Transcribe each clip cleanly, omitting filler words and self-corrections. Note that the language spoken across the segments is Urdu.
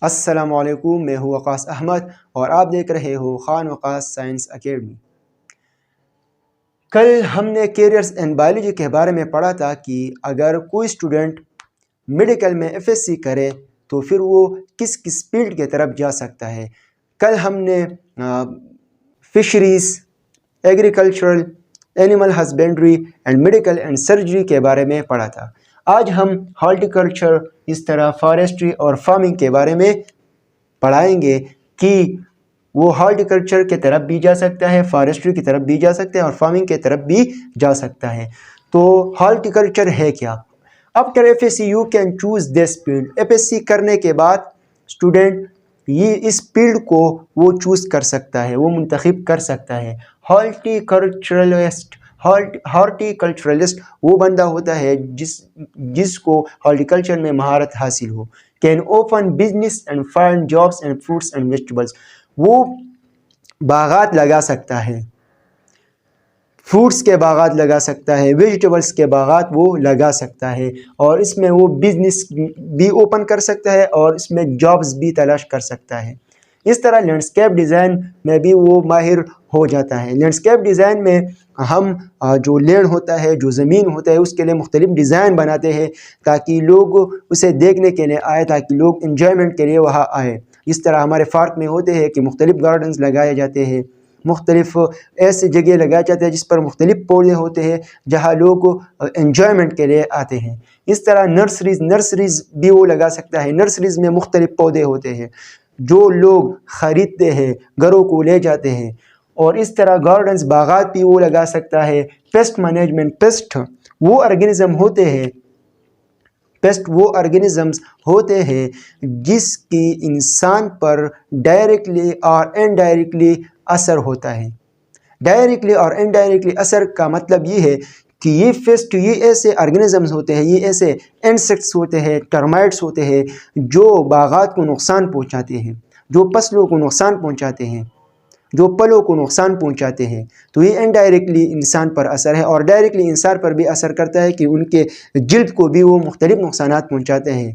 السلام علیکم، میں ہوں وقاص احمد اور آپ دیکھ رہے ہو خان وقاص سائنس اکیڈمی۔ کل ہم نے کیریئرز اینڈ بایولوجی کے بارے میں پڑھا تھا کہ اگر کوئی اسٹوڈنٹ میڈیکل میں ایف ایس سی کرے تو پھر وہ کس کس فیلڈ کی طرف جا سکتا ہے۔ کل ہم نے fisheries, agricultural, animal husbandry and medical and surgery کے بارے میں پڑھا تھا۔ آج ہم ہارٹیکلچر، اس طرح فارسٹری اور فارمنگ کے بارے میں پڑھائیں گے کہ وہ ہارٹیکلچر کی طرف بھی جا سکتا ہے، فارسٹری کی طرف بھی جا سکتا ہے اور فارمنگ کی طرف بھی جا سکتا ہے۔ تو ہارٹیکلچر ہے کیا؟ After F S C you can choose this field. F S C کرنے کے بعد اسٹوڈنٹ اس فیلڈ کو وہ چوز کر سکتا ہے، وہ منتخب کر سکتا ہے۔ ہارٹیکلچرلسٹ وہ بندہ ہوتا ہے جس کو ہارٹیکلچر میں مہارت حاصل ہو۔ Can open business and find jobs and fruits and vegetables, وہ باغات لگا سکتا ہے، فروٹس کے باغات لگا سکتا ہے، ویجیٹیبلس کے باغات وہ لگا سکتا ہے، اور اس میں وہ بزنس بھی اوپن کر سکتا ہے اور اس میں جابس بھی تلاش کر سکتا ہے۔ اس طرح لینڈسکیپ ڈیزائن میں بھی وہ ماہر ہو جاتا ہے۔ لینڈسکیپ ڈیزائن میں ہم جو لینڈ ہوتا ہے، جو زمین ہوتا ہے، اس کے لیے مختلف ڈیزائن بناتے ہیں تاکہ لوگ اسے دیکھنے کے لیے آئے، تاکہ لوگ انجوائمنٹ کے لیے وہاں آئے۔ اس طرح ہمارے پارک میں ہوتے ہیں کہ مختلف گارڈنز لگائے جاتے ہیں، مختلف ایسی جگہ لگائے جاتے ہیں جس پر مختلف پودے ہوتے ہیں جہاں لوگ انجوائمنٹ کے لیے آتے ہیں۔ اس طرح نرسریز بھی وہ لگا سکتا ہے۔ نرسریز میں مختلف پودے ہوتے ہیں جو لوگ خریدتے ہیں، گھروں کو لے جاتے ہیں، اور اس طرح گارڈنز، باغات بھی وہ لگا سکتا ہے۔ پیسٹ مینجمنٹ، پیسٹ وہ آرگینزمز ہوتے ہیں جس کی انسان پر ڈائریکٹلی اور انڈائریکٹلی اثر ہوتا ہے۔ ڈائریکٹلی اور انڈائریکٹلی اثر کا مطلب یہ ہے کہ یہ پیسٹ، یہ ایسے آرگینزمز ہوتے ہیں، یہ ایسے انسیکٹس ہوتے ہیں، ٹرمائٹس ہوتے ہیں جو باغات کو نقصان پہنچاتے ہیں، جو فصلوں کو نقصان پہنچاتے ہیں، جو پلوں کو نقصان پہنچاتے ہیں۔ تو یہ انڈائریکٹلی انسان پر اثر ہے، اور ڈائریکٹلی انسان پر بھی اثر کرتا ہے کہ ان کے جلد کو بھی وہ مختلف نقصانات پہنچاتے ہیں۔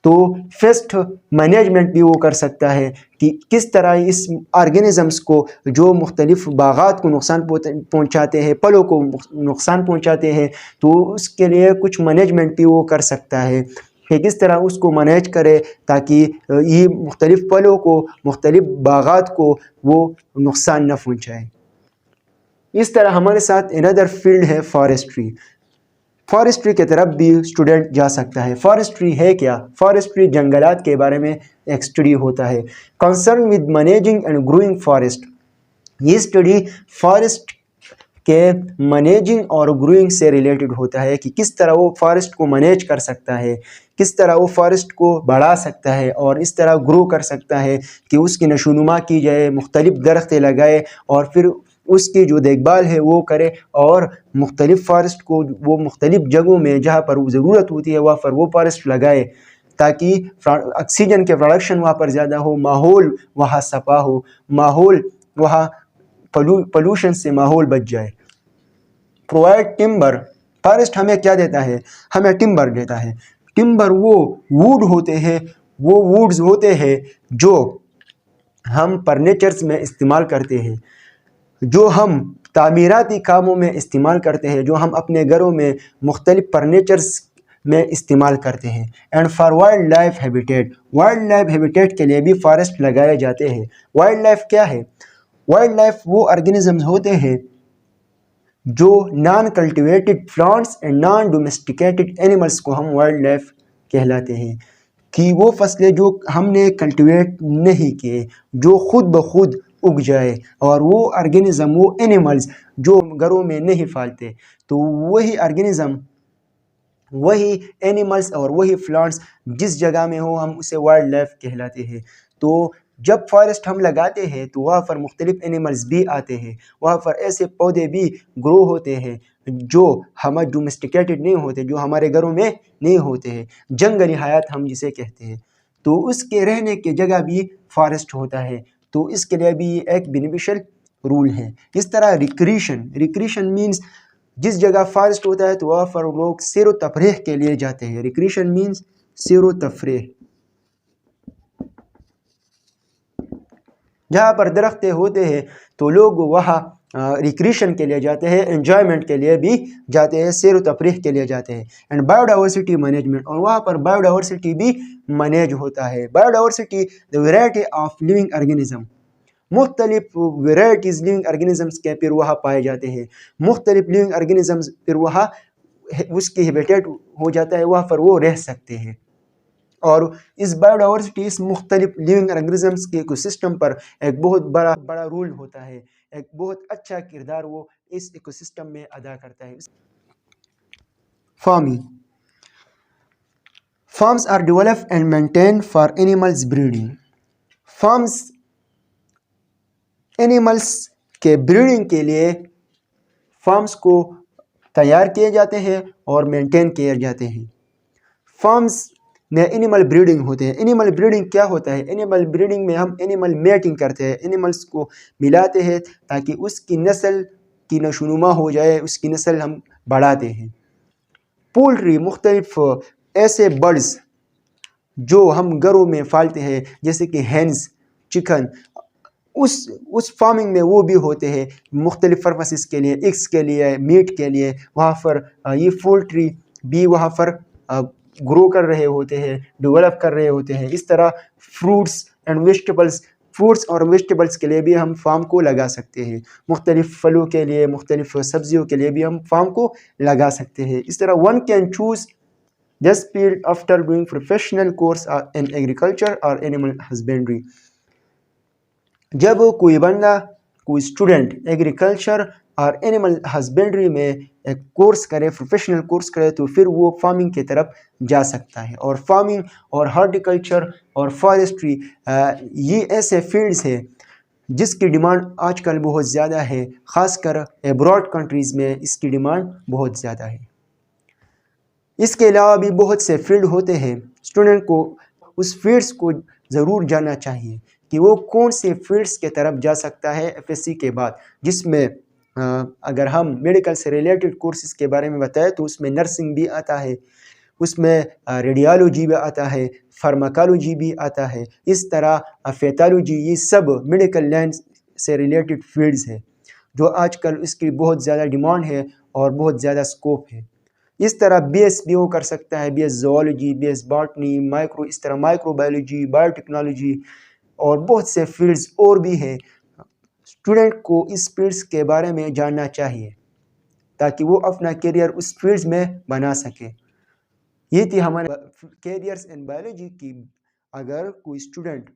تو پیسٹ مینجمنٹ بھی وہ کر سکتا ہے کہ کس طرح اس آرگینزمز کو جو مختلف باغات کو نقصان پہنچاتے ہیں، پلوں کو نقصان پہنچاتے ہیں، تو اس کے لیے کچھ مینجمنٹ بھی وہ کر سکتا ہے کہ کس طرح اس کو مینیج کرے تاکہ یہ مختلف پلوں کو، مختلف باغات کو وہ نقصان نہ پہنچائے۔ اس طرح ہمارے ساتھ اندر فیلڈ ہے فارسٹری۔ فارسٹری کی طرف بھی اسٹوڈنٹ جا سکتا ہے۔ فارسٹری ہے کیا؟ فارسٹری جنگلات کے بارے میں ایک اسٹڈی ہوتا ہے، concern with managing and growing forest. یہ اسٹڈی فارسٹ کے مینیجنگ اور گروئنگ سے ریلیٹڈ ہوتا ہے کہ کس طرح وہ فارسٹ کو مینیج کر سکتا ہے، کس طرح وہ فارسٹ کو بڑھا سکتا ہے اور اس طرح گرو کر سکتا ہے کہ اس کی نشو و نما کی جائے، مختلف درختیں لگائے اور پھر اس کی جو دیکھ بھال ہے وہ کرے، اور مختلف فارسٹ کو وہ مختلف جگہوں میں جہاں پر وہ ضرورت ہوتی ہے وہاں پر وہ فارسٹ لگائے تاکہ آکسیجن کے پروڈکشن وہاں پر زیادہ ہو، ماحول وہاں صفا ہو، ماحول وہاں پولوشن سے ماحول بچ جائے۔ پرووائڈ ٹمبر، فارسٹ ہمیں کیا دیتا ہے؟ ہمیں ٹمبر دیتا ہے۔ ٹمبر وہ ووڈ ہوتے ہیں، وہ ووڈز ہوتے ہیں جو ہم فرنیچرز میں استعمال کرتے ہیں، جو ہم تعمیراتی کاموں میں استعمال کرتے ہیں، جو ہم اپنے گھروں میں مختلف فرنیچرز میں استعمال کرتے ہیں۔ And for wildlife habitat, wildlife habitat کے لیے بھی فارسٹ لگائے جاتے ہیں۔ وائلڈ لائف کیا ہے؟ وائلڈ لائف وہ آرگینزمز ہوتے ہیں جو non cultivated plants and non domesticated animals کو ہم وائلڈ لائف کہلاتے ہیں، کہ وہ فصلیں جو ہم نے کلٹیویٹ نہیں کیے، جو خود بخود اگ جائے، اور وہ آرگینزم، وہ اینیملز جو گھروں میں نہیں پالتے، تو وہی آرگینزم، وہی اینیملز اور وہی پلانٹس جس جگہ میں ہو ہم اسے وائلڈ لائف کہلاتے ہیں۔ تو جب فارسٹ ہم لگاتے ہیں تو وہاں پر مختلف اینیملز بھی آتے ہیں، وہاں پر ایسے پودے بھی گرو ہوتے ہیں جو ہمارے ڈومیسٹیکیٹڈ نہیں ہوتے، جو ہمارے گھروں میں نہیں ہوتے ہیں، جنگلی حیات ہم جسے کہتے ہیں۔ تو اس کے رہنے کی جگہ بھی فارسٹ ہوتا ہے، تو اس کے لیے بھی ایک بینیفیشل رول ہے۔ اس طرح ریکریشن مینس جس جگہ فارسٹ ہوتا ہے تو وہاں پر لوگ سیر و تفریح کے لیے جاتے ہیں۔ ریکریشن مینس سیر و تفریح۔ جہاں پر درخت ہوتے ہیں تو لوگ وہاں ریکریشن کے لیے جاتے ہیں، انجوائمنٹ کے لیے بھی جاتے ہیں، سیر و تفریح کے لیے جاتے ہیں. اینڈ بایو ڈائیورسٹی مینجمنٹ، اور وہاں پر بایو ڈائیورسٹی بھی مینیج ہوتا ہے. Biodiversity the variety of living organism, مختلف ویرائٹیز لیونگ آرگینزمس کے پھر وہاں پائے جاتے ہیں. مختلف لیونگ آرگینزمس پھر وہاں اس کی ہیبیٹیٹ ہو جاتا ہے، وہاں پر وہ رہ سکتے ہیں. اور اس بایو ڈائیورسٹی اس مختلف لیونگ آرگینزمس کے ایکو سسٹم پر ایک بہت بڑا رول ہوتا ہے، ایک بہت اچھا کردار وہ اس ایکو سسٹم میں ادا کرتا ہے. Farming, farms are developed and maintained for animals breeding. Farms animals کے بریڈنگ کے لیے فارمز کو تیار کیے جاتے ہیں اور مینٹین کیے جاتے ہیں. فارمز میں اینیمل بریڈنگ ہوتے ہیں. اینیمل بریڈنگ کیا ہوتا ہے؟ اینیمل بریڈنگ میں ہم اینیمل میٹنگ کرتے ہیں، اینیملز کو ملاتے ہیں تاکہ اس کی نسل کی نشوونما ہو جائے، اس کی نسل ہم بڑھاتے ہیں. پولٹری، مختلف ایسے برڈز جو ہم گھروں میں پالتے ہیں جیسے کہ ہینز، چکن، اس فارمنگ میں وہ بھی ہوتے ہیں مختلف پرپسز کے لیے، ایگس کے لیے، میٹ کے لیے. وہاں پر یہ پولٹری بھی وہاں پر گرو کر رہے ہوتے ہیں، ڈیولپ کر رہے ہوتے ہیں. اس طرح فروٹس اینڈ ویجیٹیبلس، فروٹس اور ویجیٹیبلس کے لیے بھی ہم فارم کو لگا سکتے ہیں. مختلف پھلوں کے لیے، مختلف سبزیوں کے لیے بھی ہم فارم کو لگا سکتے ہیں. اس طرح one can choose this field after doing professional course in agriculture اور اینیمل ہسبینڈری. جب کوئی بندہ، کوئی اسٹوڈنٹ ایگریکلچر اور اینیمل ہسبینڈری میں ایک کورس کرے، پروفیشنل کورس کرے، تو پھر وہ فارمنگ کی طرف جا سکتا ہے. اور فارمنگ اور ہارٹیکلچر اور فارسٹری یہ ایسے فیلڈز ہیں جس کی ڈیمانڈ آج کل بہت زیادہ ہے، خاص کر ابراڈ کنٹریز میں اس کی ڈیمانڈ بہت زیادہ ہے. اس کے علاوہ بھی بہت سے فیلڈ ہوتے ہیں. اسٹوڈنٹ کو اس فیلڈس کو ضرور جاننا چاہیے کہ وہ کون سے فیلڈس کے طرف جا سکتا ہے FSC کے بعد، جس میں اگر ہم میڈیکل سے ریلیٹڈ کورسز کے بارے میں بتائیں تو اس میں نرسنگ بھی آتا ہے، اس میں ریڈیالوجی بھی آتا ہے، فارماکالوجی بھی آتا ہے. اس طرح پیتھالوجی، یہ سب میڈیکل لائن سے ریلیٹڈ فیلڈز ہیں جو آج کل اس کی بہت زیادہ ڈیمانڈ ہے اور بہت زیادہ اسکوپ ہے. اس طرح BS بھی وہ کر سکتا ہے، BS زوالوجی، BS باٹنی، اس طرح مائکرو بایولوجی، بایو ٹیکنالوجی اور بہت سے فیلڈز اور بھی ہیں. اسٹوڈنٹ کو اس فیلڈز کے بارے میں جاننا چاہیے تاکہ وہ اپنا کیریئر اس فیلڈز میں بنا سکے. یہ تھی ہمارے کیریئرز ان بایولوجی کی. اگر کوئی اسٹوڈنٹ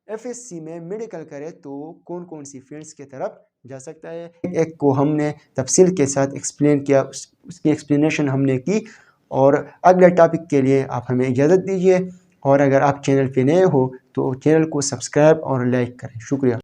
FSC میں میڈیکل کرے تو کون کون سی فیلڈز کی طرف جا سکتا ہے، ایک کو ہم نے تفصیل کے ساتھ ایکسپلین کیا، اس کی ایکسپلینیشن ہم نے کی. اور اگلے ٹاپک کے لیے آپ ہمیں اجازت دیجیے، اور اگر آپ چینل پہ نئے ہو تو چینل کو سبسکرائب اور لائک کریں. شکریہ.